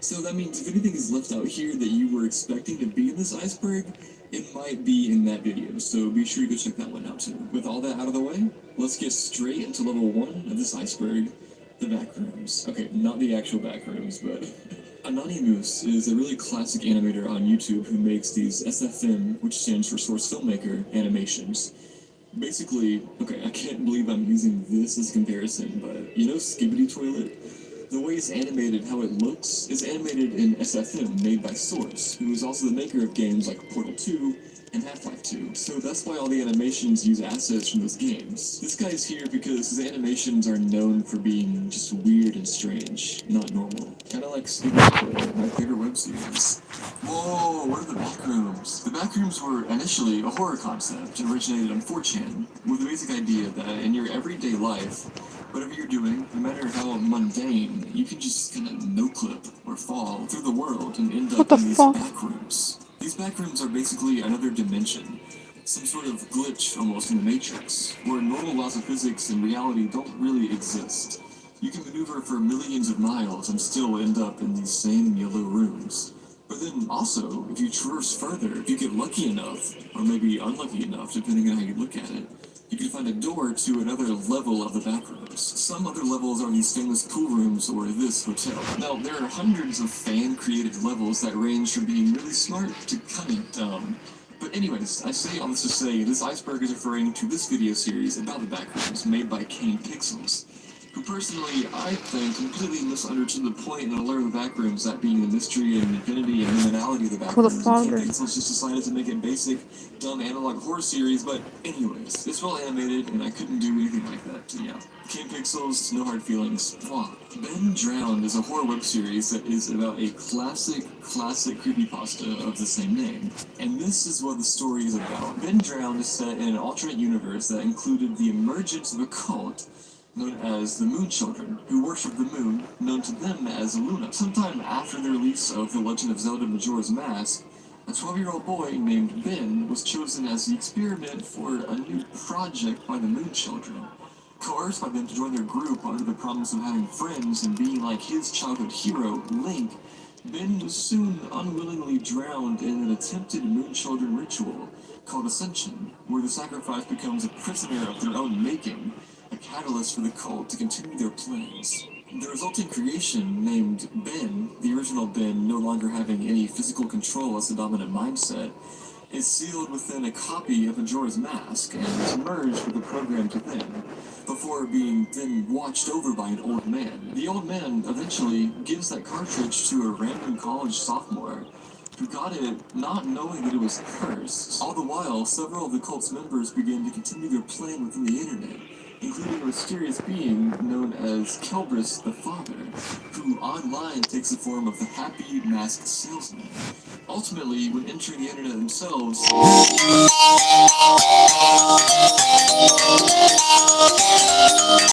So that means if anything is left out here that you were expecting to be in this iceberg, it might be in that video, so be sure to go check that one out too. With all that out of the way, let's get straight into level 1 of this iceberg, the back rooms. Okay, not the actual back rooms, but Anonymous is a really classic animator on YouTube who makes these SFM, which stands for Source Filmmaker, animations. Basically, okay, I can't believe I'm using this as a comparison, but you know Skibbity Toilet? The way it's animated, how it looks, is animated in SFM made by Source, who is also the maker of games like Portal 2 and Half-Life 2. So that's why all the animations use assets from those games. This guy's here because his animations are known for being just weird and strange, not normal. Kinda like Dragonvale, my favorite web series. Whoa, what are the backrooms? The backrooms were initially a horror concept and originated on 4chan, with the basic idea that in your everyday life, whatever you're doing, no matter how mundane, you can just kind of no-clip or fall through the world and end What up the in these fuck? backrooms. These backrooms are basically another dimension, some sort of glitch almost in the Matrix, where normal laws of physics and reality don't really exist. You can maneuver for millions of miles and still end up in these same yellow rooms. But then also, if you traverse further, if you get lucky enough, or maybe unlucky enough, depending on how you look at it, you can find a door to another level of the backrooms. Some other levels are these famous pool rooms or this hotel. Now, there are hundreds of fan-created levels that range from being really smart to kind of dumb. But anyways, I say all this to say, this iceberg is referring to this video series about the backrooms made by Kane Pixels, who personally, I think, completely misunderstood the point and allure of the backrooms, that being the mystery and infinity and liminality of the Who the backrooms, and Kane father? Pixels just decided to make a basic, dumb analog horror series, but anyways, it's well animated, and I couldn't do anything like that, so yeah. Kane Pixels, no hard feelings. Mwah. Ben Drowned is a horror web series that is about a classic creepypasta of the same name. And this is what the story is about. Ben Drowned is set in an alternate universe that included the emergence of a cult known as the Moon Children, who worship the moon, known to them as Luna. Sometime after the release of The Legend of Zelda Majora's Mask, a 12-year-old boy named Ben was chosen as the experiment for a new project by the Moon Children. Coerced by them to join their group under the promise of having friends and being like his childhood hero, Link, Ben was soon unwillingly drowned in an attempted Moon Children ritual called Ascension, where the sacrifice becomes a prisoner of their own making, a catalyst for the cult to continue their plans. The resulting creation, named Ben, the original Ben no longer having any physical control as the dominant mindset, is sealed within a copy of Majora's Mask and is merged with the program within, before being then watched over by an old man. The old man eventually gives that cartridge to a random college sophomore, who got it not knowing that it was cursed. All the while, several of the cult's members begin to continue their plan within the internet, including a mysterious being known as Kelbris the Father, who online takes the form of the Happy Masked Salesman. Ultimately, when entering the internet themselves,